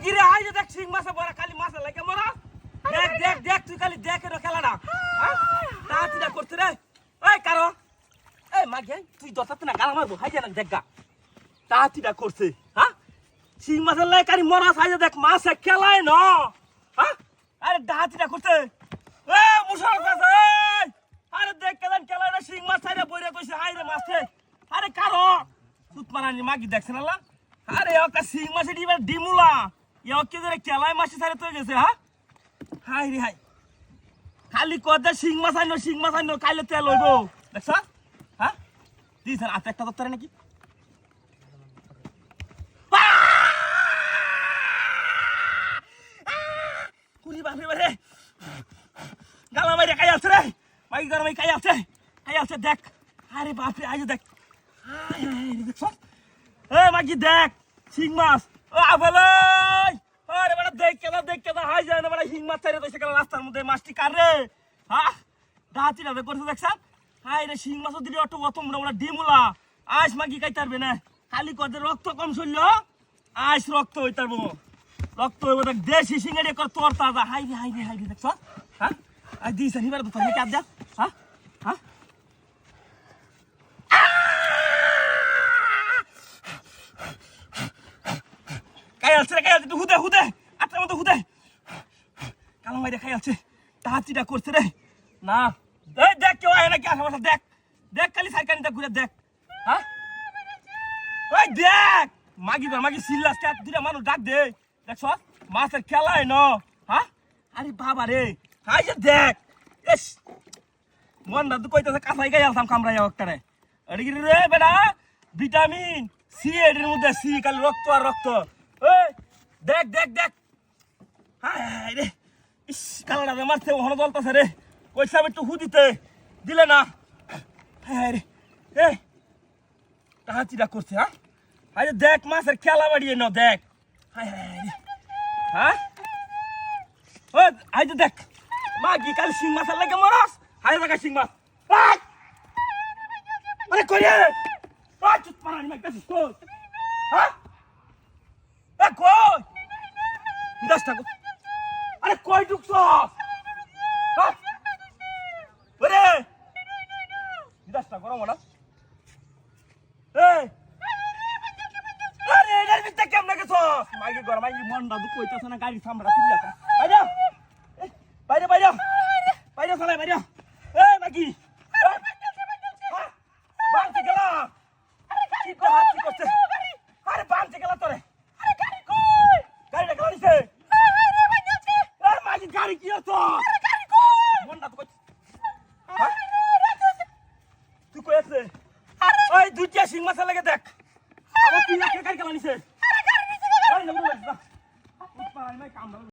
কি রে আই যে দেখ সিং মাছে বড় খালি মাছে লাগে মরা দেখ দেখ দেখ তুই খালি দেখ এর খেলাটা হ্যাঁ তাড়াতাড়ি করতে রে ওই কারো এই মাগে তুই দতাতে না গালা মারবো হাই জানা দেখ গা তাড়াতাড়ি করছে হ্যাঁ সিং মাছের লাগে খালি মরা হাই যে দেখ মাছে খেলায় না হ্যাঁ আরে তাড়াতাড়ি করছে এ মুশারফ আছে আরে দেখ কেন খেলায় না সিং মাছ ছাইরা বইরে কইছে হাই রে মাছে আরে কারো সুত মারানি মাগি দেখছ না আরে ওকা সিং মাছে দিবার ডিমুলা ইয়কে ধরে খেলায় মাছে ছাইরা তো গেছে হ্যাঁ হাই রে হাই খালি কদা সিং মাছ আইনো কাইলে তেল হইব দেখছ হ্যাঁ দিছ আর একটা দত্তরে নাকি কুড়ি বাপরে বারে গালা মাইরে কাই আছে রে মাই গরমে কাই আছে দেখ আরে বাপরে আইজ দেখ হাই হাই দেখছ এ মাগি দেখ সিং মাছ ও আবলাই আরে বড় দেখ কেদা হাই যায় না বড় সিং মাছ ছাইরে তো সেখানে রাস্তার মধ্যে মাছটি কার রে হ্যাঁ দাঁতি না করতে দেখছ হাই রে সিং মাছ দিলে অত বড় ডিমুলা আইস মাগি খাইতে পারবে না খালি কদে রক্ত কম শরীর আইস রক্ত হইতে পারবো রক্ত হইব দেখ দেশি সিঙ্গাড়ি কর তোর তাজা হাই রে দেখছ হ্যাঁ আই দিছ হিবার তো তুমি কাজ যা হ্যাঁ হ্যাঁ কাই আছে তুই হুদে আত্মার মতো হুদে কালো মাইরে খাই আছে তাহাতিটা করছে রে না এই দেখ কেউ আয় নাকি আশেপাশে দেখ খালি সাইকানিটা ঘুরে দেখ হ্যাঁ ওই দেখ মাগি সিল্লাস কে দুইটা মানুষ ডাক দে দেখছ মাছের খেলায় ন হ্যাঁ আরে বাবা রে হাই যে দেখ এস মন না তুই কইতাছে কাঁচাই গাই আলতাম কামড়াই একটারে আরে কি রে বেটা ভিটামিন সি এর মধ্যে সি খালি রক্ত আর রক্ত এই দেখ হাই রে ইস কালাটা মারছে ওখানে জ্বলতেছে রে কইসাম একটু হুদিতে দিলে না হাই রে এই তাহাচিটা করছে হ্যাঁ হাই দেখ মাছের খেলা বাড়িয়ে নাও দেখ হাই রে হ্যাঁ ও হাই দেখ মাগি কাল সিং মাছের লাগে মরাস হাই দেখা সিং মাছ আরে কই রে চুপ মারানি মাই কাছে কই হ্যাঁ এ কই দশটা আরে কই ঢুকছ হ্যাঁ ওরে দশটা গরম না এই আরে এর ভিতরে কেমনে গেছ মাইকে গরম মাইকে মন দাদু কইতাছ না গাড়ি সামরা তুই যা বাইরে চলে বাইরে এই মাগি বাঁধতে গেলা কি তো হাত কি করছে আরে বাঁধতে গেলা তোরে আরে গাড়ি কই গাড়িটা গেলা নিছে আরে বাঁধতে আরে মাগি গাড়ি কি হতো আরে গাড়ি কই মন দাদু কই হ্যাঁ তুই কই আছে আরে ওই দুইটা সিং মাছ লাগে দেখ আমার কি গাড়ি গেলা নিছে আরে গাড়ি নিছে আরে না